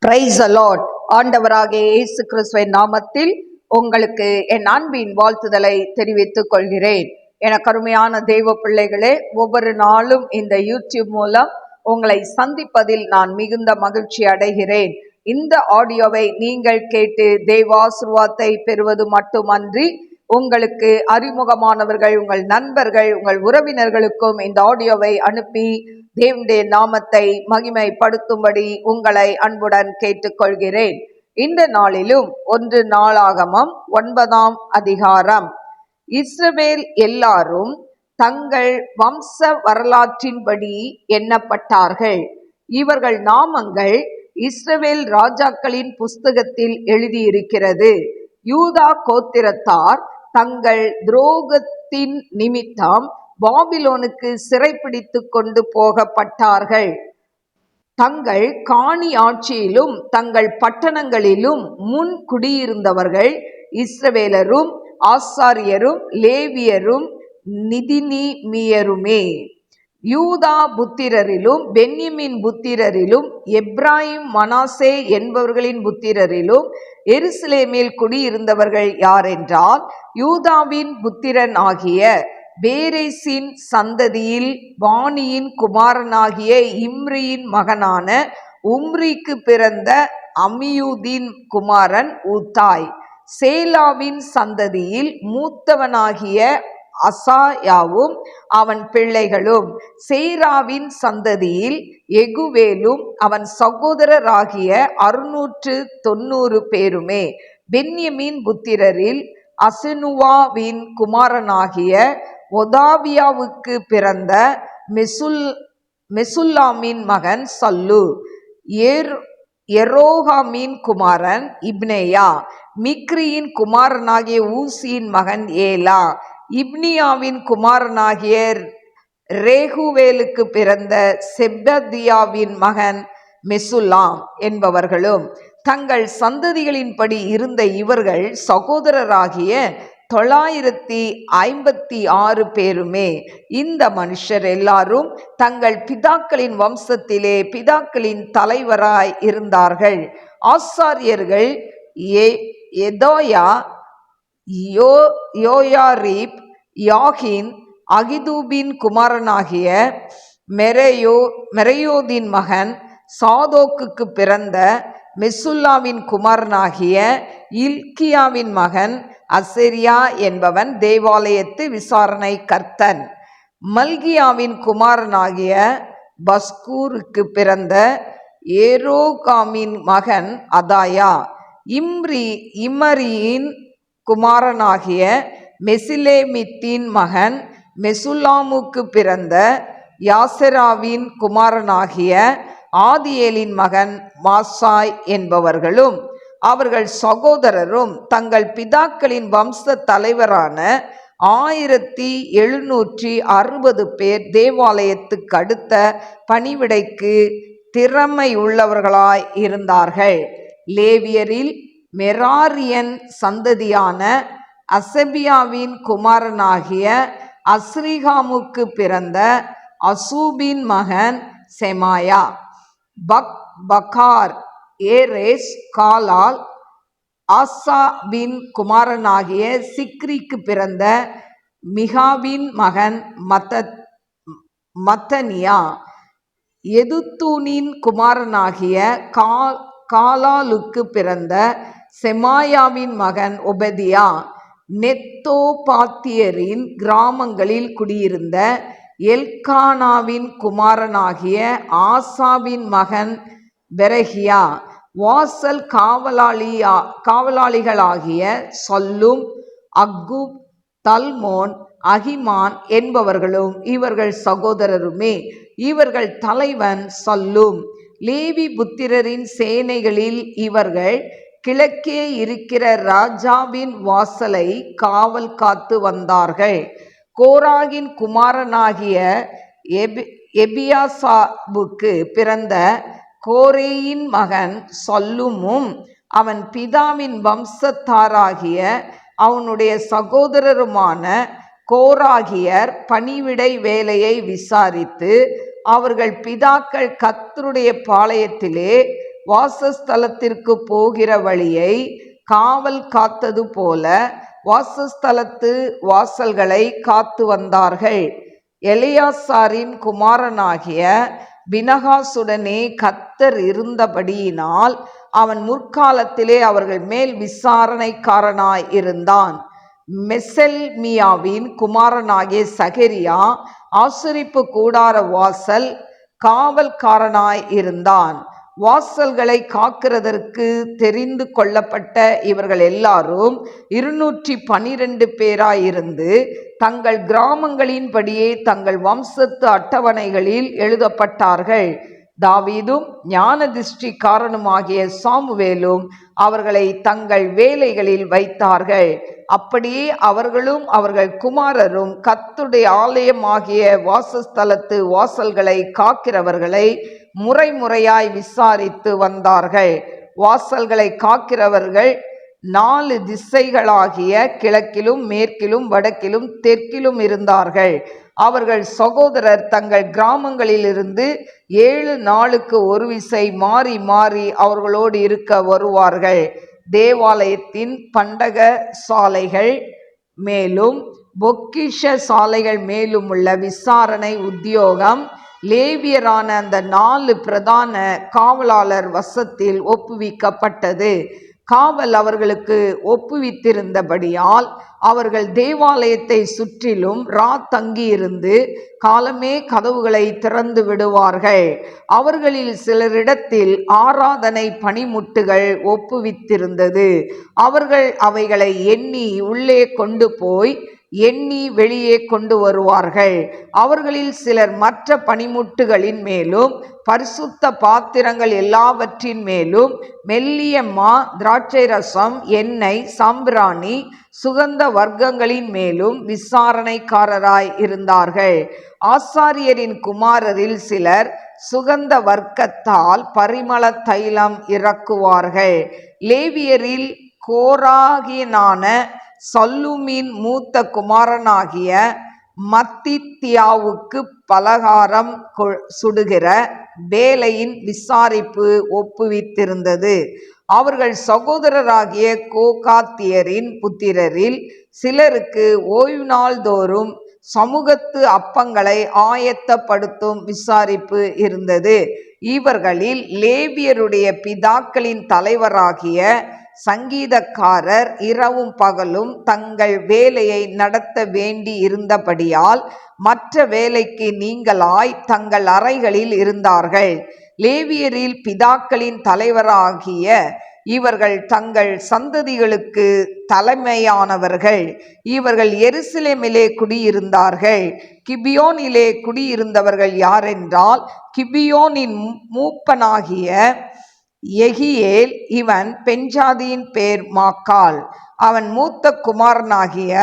Praise the Lord. ஆண்டவராகிய இயேசு கிறிஸ்துவின் நாமத்தில் உங்களுக்கு என் அன்பின் வாழ்த்துதலை தெரிவித்துக் கொள்கிறேன். எனக்கு அருமையான தெய்வ பிள்ளைகளே, ஒவ்வொரு நாளும் இந்த யூடியூப் மூலம் உங்களை சந்திப்பதில் நான் மிகுந்த மகிழ்ச்சி அடைகிறேன். இந்த ஆடியோவை நீங்கள் கேட்டு தெய்வ ஆசீர்வாதத்தை பெறுவது மட்டுமன்றி, உங்களுக்கு அறிமுகமானவர்கள், உங்கள் நண்பர்கள், உங்கள் உறவினர்களுக்கும் இந்த ஆடியோவை அனுப்பி தேவனுடைய நாமத்தை மகிமைப்படுத்தும்படி உங்களை அன்புடன் கேட்டுக்கொள்கிறேன். இந்த நாளிலும் 1 நாளாகமம் 9ஆம் அதிகாரம். இஸ்ரவேல் எல்லாரும் தங்கள் வம்ச வரலாற்றின்படி எண்ணப்பட்டார்கள். இவர்கள் நாமங்கள் இஸ்ரவேல் ராஜாக்களின் புஸ்தகத்தில் எழுதியிருக்கிறது. யூதா கோத்திரத்தார் தங்கள் துரோகத்தின் நிமித்தம் பாபிலோனுக்கு சிறைப்பிடித்து கொண்டு போகப்பட்டார்கள். தங்கள் காணி ஆட்சியிலும் தங்கள் பட்டணங்களிலும் முன் குடியிருந்தவர்கள் இஸ்ரவேலரும் ஆசாரியரும் லேவியரும் நிதினிமியருமே. யூதா புத்திரரிலும் பென்யமீன் புத்திரரிலும் எப்ராயிம் மனாசே என்பவர்களின் புத்திரரிலும் எருசலேமில் குடியிருந்தவர்கள் யாரென்றால், யூதாவின் புத்திரன் ஆகிய பேரேசின் சந்ததியில் பானியின் குமாரனாகிய இம்ரியின் மகனான உம்ரிக்கு பிறந்த அமியூதின் குமாரன் ஊத்தாய். சேலாவின் சந்ததியில் மூத்தவனாகிய அசாயாவும் அவன் பிள்ளைகளும். சேராவின் சந்ததியில் எகுவேலும் அவன் சகோதரராகிய 690 பேருமே. பென்யமீன் புத்திரரில் அசனுவாவின் குமாரனாகிய ஒதாவியாவுக்கு பிறந்த மெசுல்லாமின் மகன் சல்லு. எரோகாமின் குமாரன் இப்னேயா. மிக்ரியின் குமாரனாகிய ஊசியின் மகன் ஏலா. இப்னியாவின் குமாரனாகிய ரேகுவேலுக்கு பிறந்த செப்பதியாவின் மகன் மெசுல்லாம் என்பவர்களும். தங்கள் சந்ததிகளின்படி இருந்த இவர்கள் சகோதரராகிய 956 பேருமே. இந்த மனுஷர் எல்லாரும் தங்கள் பிதாக்களின் வம்சத்திலே பிதாக்களின் தலைவராய் இருந்தார்கள். ஆசாரியர்கள் எதோயா, யோயாரீப், யாகின், அகிதூபின் குமாரனாகிய மெரையோதின் மகன் சாதோக்குக்கு பிறந்த மெசுல்லாவின் குமாரனாகிய இல்கியாவின் மகன் அசரியா என்பவன் தேவாலயத்து விசாரணை கர்த்தன். மல்கியாவின் குமாரனாகிய பஸ்கூருக்கு பிறந்த ஏரோகாமின் மகன் அதாயா. இம்மரியின் குமாரனாகிய மெசிலேமித்தின் மகன் மெசுல்லாமுக்கு பிறந்த யாசெராவின் குமாரனாகிய ஆதியேலின் மகன் மாசாய் என்பவர்களும். அவர்கள் சகோதரரும் தங்கள் பிதாக்களின் வம்ச தலைவரான 1760 பேர் தேவாலயத்துக்கு அடுத்த பணிவிடைக்கு திறமை உள்ளவர்களாய் இருந்தார்கள். லேவியரில் மெராரியன் சந்ததியான அசபியாவின் குமாரனாகிய அஸ்ரிகாமுக்கு பிறந்த அசூபின் மகன் செமாயா. பக்கார், ஏரேஸ், காலால், ஆசாபின் குமாரனாகிய சிக்ரிக்கு பிறந்த மிகாவின் மகன் மத்தனியா. எதுத்தூனின் குமாரனாகிய காலாலுக்கு பிறந்த செமாயாவின் மகன் ஒபதியா. நெத்தோபாத்தியரின் கிராமங்களில் குடியிருந்த எல்கானாவின் குமாரனாகிய ஆசாவின் மகன் பெரகியா. வாசல் காவலாளிகளாகிய சல்லும், அக்கூப், தல்மோன், அகிமான் என்பவர்களும் இவர்கள் சகோதரருமே. இவர்கள் தலைவன் சல்லும். லேவி புத்திரரின் சேனைகளில் இவர்கள் கிழக்கே இருக்கிற ராஜாவின் வாசலை காவல் காத்து வந்தார்கள். கோராகின் குமாரனாகிய எபியாசாபுக்கு பிறந்த கோரேயின் மகன் சல்லுமும் அவன் பிதாவின் வம்சத்தாராகிய அவனுடைய சகோதரருமான கோராகியர் பணிவிடை வேலையை விசாரித்து அவர்கள் பிதாக்கள் கர்த்தருடைய பாளையத்திலே வாசஸ்தலத்திற்கு போகிற வழியை காவல் காத்தது போல வாசஸ்தலத்து வாசல்களை காத்து வந்தார்கள். எலெயாசாரின் குமாரனாகிய பினகாசுடனே கர்த்தர் இருந்தபடியினால் அவன் முற்காலத்திலே அவர்கள் மேல் விசாரணைக்காரனாய் இருந்தான். மெசெல்மியாவின் குமாரனாகிய சகரியா ஆசரிப்பு கூடார வாசல் காவல்காரனாய் இருந்தான். வாசல்களை காக்கிறதற்கு தெரிந்து கொள்ளப்பட்ட இவர்கள் எல்லாரும் 212 பேராயிருந்து தங்கள் கிராமங்களின்படியே தங்கள் வம்சத்து அட்டவணைகளில் எழுதப்பட்டார்கள். தாவீதும் ஞானதிஷ்டிக்காரனுமாகிய சாமுவேலும் அவர்களை தங்கள் வேலைகளில் வைத்தார்கள். அப்படியே அவர்களும் அவர்கள் குமாரரும் கர்த்தருடைய ஆலயமாகிய வாசஸ்தலத்து வாசல்களை காக்கிறவர்களை முறைமுறையாய் விசாரித்து வந்தார்கள். வாசல்களை காக்கிறவர்கள் 4 திசைகளாகிய கிழக்கிலும் மேற்கிலும் வடக்கிலும் தெற்கிலும் இருந்தார்கள். அவர்கள் சகோதரர் தங்கள் கிராமங்களிலிருந்து 7 நாளுக்கு ஒரு விசை மாறி மாறி அவர்களோடு இருக்க வருவார்கள். தேவாலயத்தின் பண்டக சாலைகள் மேலும் பொக்கிஷ சாலைகள் மேலும் உள்ள விசாரணை உத்தியோகம் லேவியரான அந்த 4 பிரதான காவலாளர் வசத்தில் ஒப்புவிக்கப்பட்டது. காவல் அவர்களுக்கு ஒப்புவித்திருந்தபடியால் அவர்கள் தேவாலயத்தை சுற்றிலும் தங்கியிருந்து காலமே கதவுகளை திறந்து விடுவார்கள். அவர்களில் சிலரிடத்தில் ஆராதனை பணிமுட்டுகள் ஒப்புவித்திருந்தது. அவர்கள் அவைகளை எண்ணி உள்ளே கொண்டு போய் எண்ணி வெளியே கொண்டு வருவார்கள். அவர்களில் சிலர் மற்ற பணிமுட்டுகளின் மேலும் பரிசுத்த பாத்திரங்கள் எல்லாவற்றின் மேலும் மெல்லிய மா, திராட்சை ரசம், எண்ணெய், சாம்பிராணி, சுகந்த வர்க்கங்களின் மேலும் விசாரணைக்காரராய் இருந்தார்கள். ஆசாரியரின் குமாரரில் சிலர் சுகந்த வர்க்கத்தால் பரிமள தைலம் இறக்குவார்கள். லேவியரில் கோராகியனான சல்லூமின் மூத்த குமாரனாகிய மத்தித்தியாவுக்கு பலகாரம் சுடுகிற வேலையின் விசாரிப்பு ஒப்புவித்திருந்தது. அவர்கள் சகோதரராகிய கோகாத்தியரின் புத்திரரில் சிலருக்கு ஓய்வு நாள் தோறும் சமூகத்து அப்பங்களை ஆயத்தப்படுத்தும் விசாரிப்பு இருந்தது. இவர்களில் லேவியருடைய பிதாக்களின் தலைவராகிய சங்கீதக்காரர் இரவும் பகலும் தங்கள் வேலையை நடத்த வேண்டி இருந்தபடியால் மற்ற வேலைக்கு நீங்களாய் தங்கள் அறைகளில் இருந்தார்கள். லேவியரில் பிதாக்களின் தலைவராகிய இவர்கள் தங்கள் சந்ததிகளுக்கு தலைமையானவர்கள். இவர்கள் எருசலேமிலே குடியிருந்தார்கள். கிபியோனிலே குடியிருந்தவர்கள் யாரென்றால், கிபியோனின் மூப்பனாகிய எகியேல், இவன் பெண்ஜாதியின் பேர் மாக்காள். அவன் மூத்த குமாரனாகிய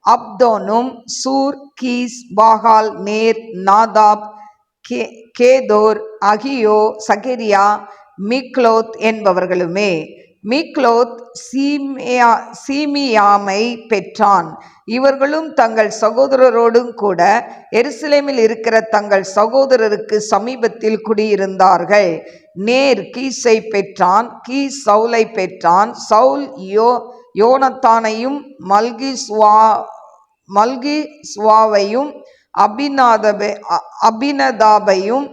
அப்தோனும் சூர், கீஸ், பாகால், நேர், நாதாப், கேதோர், அகியோ, சகரியா, மிக்லோத் என்பவர்களுமே. மிக்லோத் சீமியாமை பெற்றான். இவர்களும் தங்கள் சகோதரரோடும் கூட எருசலேமில் இருக்கிற தங்கள் சகோதரருக்கு சமீபத்தில் குடியிருந்தார்கள். நேர் கீஸை பெற்றான். கீஸ் சவுலை பெற்றான். சவுல் யோனத்தானையும் மல்கிஸ்வாவையும் அபினதாபையும்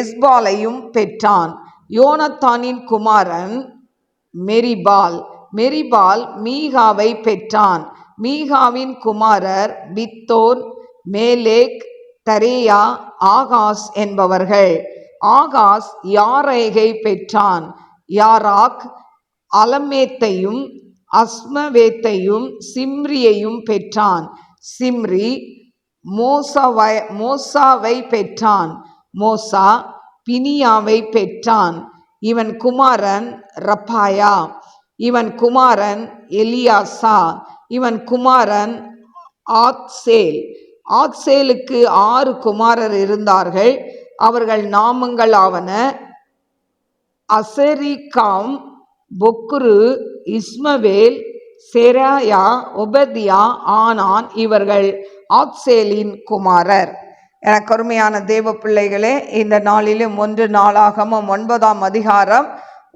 எஸ்பாலையும் பெற்றான். யோனத்தானின் குமாரன் மெரிபால். மெரிபால் மீகாவை பெற்றான். மீகாவின் குமாரர் பித்தோன், மேலேக், தரேயா, ஆகாஸ் என்பவர்கள். ஆகாஸ் யாரேகை பெற்றான். யாராக் அலமேத்தையும் அஸ்மவேத்தையும் சிம்ரியையும் பெற்றான். சிம்ரி மோசாவை பெற்றான். மோசா பினியாவை பெற்றான். இவன் குமாரன் ரப்பாயா. இவன் குமாரன் எலியாசா. இவன் குமாரன் ஆத்சேல். ஆத்சேலுக்கு 6 குமாரர் இருந்தார்கள். அவர்கள் நாமங்கள் ஆவன: அசரிகாம், பொக்குரு, இஸ்மவேல், செராயா, ஒபதியா, ஆனான். இவர்கள் ஆத்சேலின் குமாரர். எனக்கு அருமையான தேவ பிள்ளைகளே, இந்த நாளிலும் 1 நாளாகமம் 9ஆம் அதிகாரம்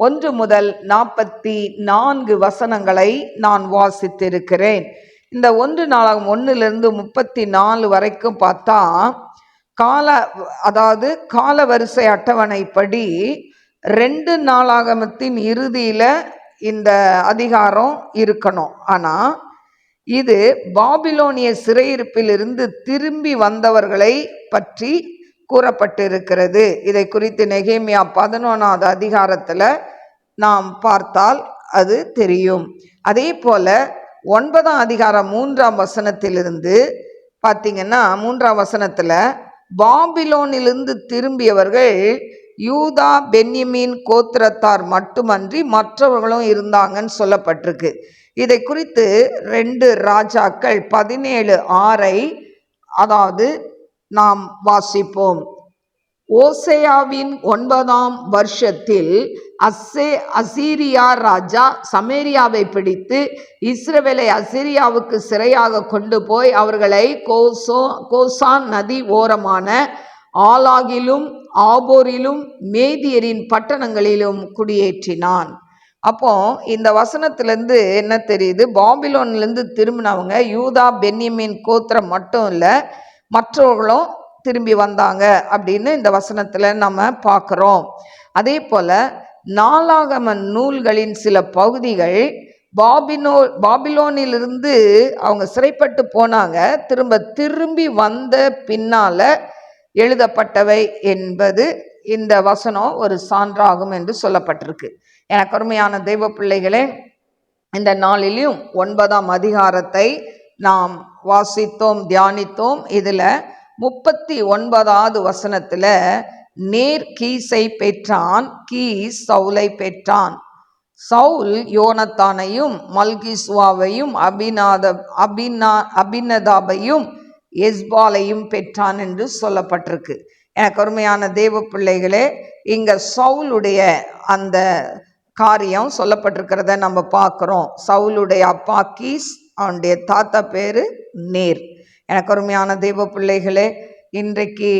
1 முதல் 44 வசனங்களை நான் வாசித்திருக்கிறேன். இந்த 1 நாளாகமம் 1லிருந்து 34 வரைக்கும் பார்த்தா கால வரிசை அட்டவணைப்படி 2 நாளாகமத்தின் இறுதியில இந்த அதிகாரம் இருக்கணும். ஆனா இது பாபிலோனிய சிறையிருப்பிலிருந்து திரும்பி வந்தவர்களை பற்றி கூறப்பட்டிருக்கிறது. இதை குறித்து நெகேமியா 11ஆவது அதிகாரத்துல நாம் பார்த்தால் அது தெரியும். அதே போல 9ஆம் அதிகாரம் 3ஆம் வசனத்திலிருந்து பார்த்தீங்கன்னா 3ஆம் வசனத்துல பாபிலோனிலிருந்து திரும்பியவர்கள் யூதா பென்யமீன் கோத்திரத்தார் மட்டுமன்றி மற்றவர்களும் இருந்தாங்கன்னு சொல்லப்பட்டிருக்கு. இதை குறித்து 2 ராஜாக்கள் 17:6 அதாவது நாம் வாசிப்போம். ஓசேயாவின் 9ஆம் வருஷத்தில் அசீரியா ராஜா சமேரியாவை பிடித்து இஸ்ரவேலை அசீரியாவுக்கு சிறையாக கொண்டு போய் அவர்களை கோசான் நதி ஓரமான ஆலாகிலும் ஆபோரிலும் மேதியரின் பட்டணங்களிலும் குடியேற்றினான். அப்போ இந்த வசனத்திலேருந்து என்ன தெரியுது? பாபிலோன்லேருந்து திரும்பினவங்க யூதா பென்யமீன் கோத்திரம் மட்டும் இல்லை, மற்றவர்களும் திரும்பி வந்தாங்க அப்படின்னு இந்த வசனத்தில் நம்ம பார்க்குறோம். அதே போல் நாளாகம நூல்களின் சில பகுதிகள் பாபிலோனிலிருந்து அவங்க சிறைப்பட்டு போனாங்க, திரும்பி வந்த பின்னால் எழுதப்பட்டவை என்பது இந்த வசனம் ஒரு சான்றாகும் என்று சொல்லப்பட்டிருக்கு. எனக்கு அருமையான தெய்வ பிள்ளைகளே, இந்த நாளிலும் 9ஆம் அதிகாரத்தை நாம் வாசித்தோம், தியானித்தோம். இதில் 39ஆவது வசனத்தில் நேர் கீஸை பெற்றான், கீஸ் சவுலை பெற்றான். சவுல் யோனத்தானையும் மல்கிசுவாவையும் அபினதாபையும் எஸ்பாலையும் பெற்றான் என்று சொல்லப்பட்டிருக்கு. எனக்கு அருமையான தேவ பிள்ளைகளே, இங்க சவுலுடைய அந்த காரியம் சொல்லப்பட்டிருக்கிறத நம்ம பார்க்குறோம். சவுலுடைய அப்பா கீஸ், அவனுடைய தாத்தா பேரு நேர். எனக்கு அருமையான தேவ பிள்ளைகளே, இன்றைக்கு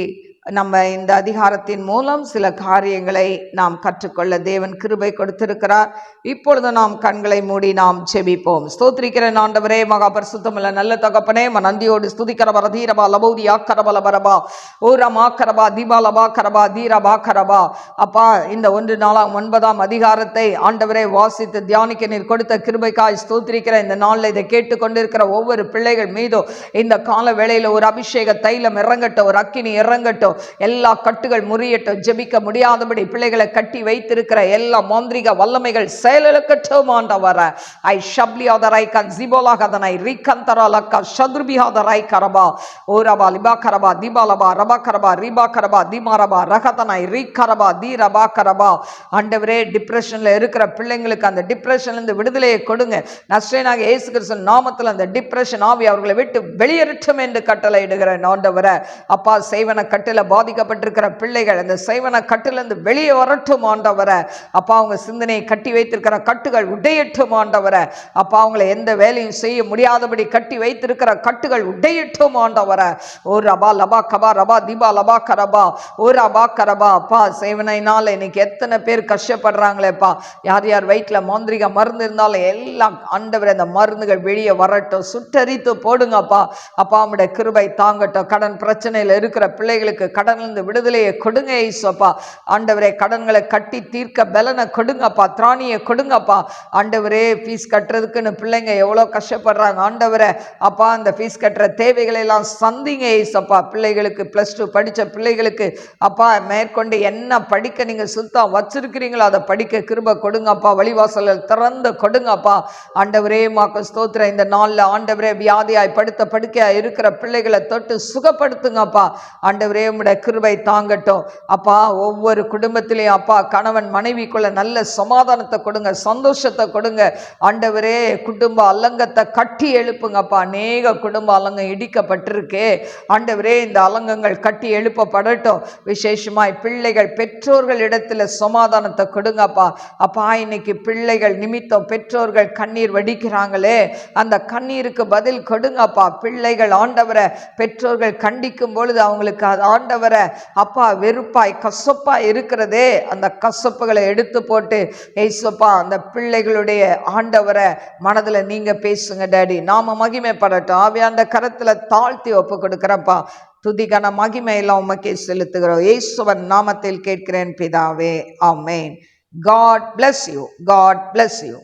நம்ம இந்த அதிகாரத்தின் மூலம் சில காரியங்களை நாம் கற்றுக்கொள்ள தேவன் கிருபை கொடுத்திருக்கிறார். இப்பொழுது நாம் கண்களை மூடி நாம் செபிப்போம். ஸ்தோத்திரிக்கிற ஆண்டவரே, மகா பரிசுத்தமுள்ள நல்ல தகப்பனே, நந்தியோடு ஸ்துதிக்கிறவர தீரபா லபௌதியா கரபல பரபா ஓரமா கரபா தீபாலபா கரபா தீரபா கரபா. அப்பா, இந்த 1 நாளாம் 9ஆம் அதிகாரத்தை ஆண்டவரே வாசித்து தியானிக்க நீர் கொடுத்த கிருபைக்காய் ஸ்தோத்திரிக்கிற. இந்த நாளில் இதை கேட்டுக்கொண்டிருக்கிற ஒவ்வொரு பிள்ளைகள் மீதும் இந்த கால வேளையில் ஒரு அபிஷேக தைலம் இறங்கட்டும், ஒரு அக்கினி இறங்கட்டும், எல்லா கட்டுகள் முறியட்டும். ஜெபிக்க முடியாதபடி பிள்ளைகளை கட்டி வைத்திருக்கிற எல்லா மாந்திரிக வல்லமைகள் செயலிழக்கட்டும் ஆண்டவர. ஐ ஷப்லியாதரை கன் ஜிபோலாகதனை ரிகந்தரலக்க ஷத்ருபியாதரை கரபா ஓரபா லிபா கரபா திபாலபா ரபா கரபா ரிபா கரபா திமாரபா ரகதனை ரிகரபா தீரபா கரபா. ஆண்டவரே, டிப்ரெஷன்ல இருக்கிற பிள்ளைங்களுக்கு அந்த டிப்ரெஷன்ல இருந்து விடுதலையை கொடுங்க. நஸ்ரேனாகிய இயேசு கிறிஸ்துவின் நாமத்தில் அந்த டிப்ரெஷன் ஆவி அவர்களை விட்டு வெளியேறட்டும் என்று கட்டளையிடுகிறேன் ஆண்டவரே. அப்பா, செய்வன கட்டில பாதிக்கப்பட்டிருக்கிற பிள்ளைகள் அந்த செய்வன கட்டிலிருந்து வெளியே வரட்டும் ஆண்டவரே. அப்பா, அவங்க சிந்தனையை கட்டி வைத்திருக்கிற கட்டுகள் உடையட்டும் ஆண்டவரே. அப்பா, அவங்களை எந்த வேலையும் செய்ய முடியாதபடி கட்டி வைத்திருக்கிற கட்டுகள் உடையட்டும் ஆண்டவரே. ஓ ரபா லபா கபா ரபா தீபா லபா கரபா ஓ ரபா கரபா. அப்பா, சேவனைனால இன்னைக்கு எத்தனை பேர் கஷ்டப்படுறாங்களேப்பா. யார் யார் வயிற்றுல மாந்திரிக மருந்து இருந்தாலும் எல்லாம் ஆண்டவரே அந்த மருந்துகள் வெளியே வரட்டும், சுட்டரித்து போடுங்கப்பா. அப்பா, நம்முடைய கிருபை தாங்கட்டும். கடன் பிரச்சனையில் இருக்கிற பிள்ளைகளுக்கு கடனிலிருந்து விடுதலையை கொடுங்க ஏசப்பா. ஆண்டவரே, கடன்களை கட்டி தீர்க்க பலனை கொடுங்கப்பா, திராணியை கொடுங்கப்பா. ஆண்டவரே, ஃபீஸ் கட்டுறதுக்குன்னு பிள்ளைங்க எவ்வளோ கஷ்டப்படுறாங்க ஆண்டவரே. அப்பா, அந்த ஃபீஸ் கட்டுற தேவைகளை எல்லாம் சந்திங்க ஏசப்பா. பிள்ளைகளுக்கு +2 படித்த பிள்ளைகளுக்கு அப்பா மேற்கொண்டு என்ன படிக்க நீங்கள் சுத்தம் வச்சிருக்கிறீங்களோ அதை படிக்க கிருபை கொடுங்கப்பா. வழிவாசல்கள் திறந்து கொடுங்கப்பா. ஆண்டவரே, மாக்கு ஸ்தோத்திரம். இந்த நாளில் ஆண்டவரே, வியாதியாய் படுக்கையாய் இருக்கிற பிள்ளைகளை தொட்டு சுகப்படுத்துங்கப்பா. ஆண்டவரே, உம்முடைய கிருபை தாங்கட்டும் அப்பா. ஒவ்வொரு குடும்பத்திலையும் அப்பா கணவன் மனைவிக்குள்ள நல்ல சமாதானத்தை கொடுங்க, சந்தோஷத்தை கொடுங்க ஆண்டவரே. குடும்ப அலங்கத்தை கட்டி எழுப்புங்கப்பா. அநேக குடும்ப அலங்கம் இடிக்கப்பட்டிருக்கு ஆண்டவரே. இந்த அலங்கங்கள் கட்டி எழுப்பப்படட்டும். விசேஷமாய் பிள்ளைகள் பெற்றோர்கள் இடத்துல சமாதானத்தை கொடுங்கப்பா. அப்பா இன்னைக்கு பிள்ளைகள் நிமித்தம் பெற்றோர்கள் கண்ணீர் வடிக்கிறாங்களே, அந்த கண்ணீருக்கு பதில் கொடுங்கப்பா. பிள்ளைகள் ஆண்டவரை பெற்றோர்கள் கண்டிக்கும் பொழுது அவங்களுக்கு ஆண்டவரை அப்பா வெறுப்பாய் கசப்பாய் இருக்கிறதே, அந்த கசப்புகளை எடுத்து போட்டு ஏசப்பா அந்த பிள்ளைகளுடைய ஆண்டவரை மனதில் நீங்க பேசுங்க டாடி. நாம மகிமைப்படட்டும். ஆவியாண்ட கரத்துல தாழ்த்தி ஒப்பு கொடுக்கிறப்பா. துதிக்கான மகிமையெல்லாம் உமக்கே செலுத்துகிறோம். இயேசுவின் நாமத்தில் கேட்கிறேன் பிதாவே, ஆமென். God bless you. God bless you.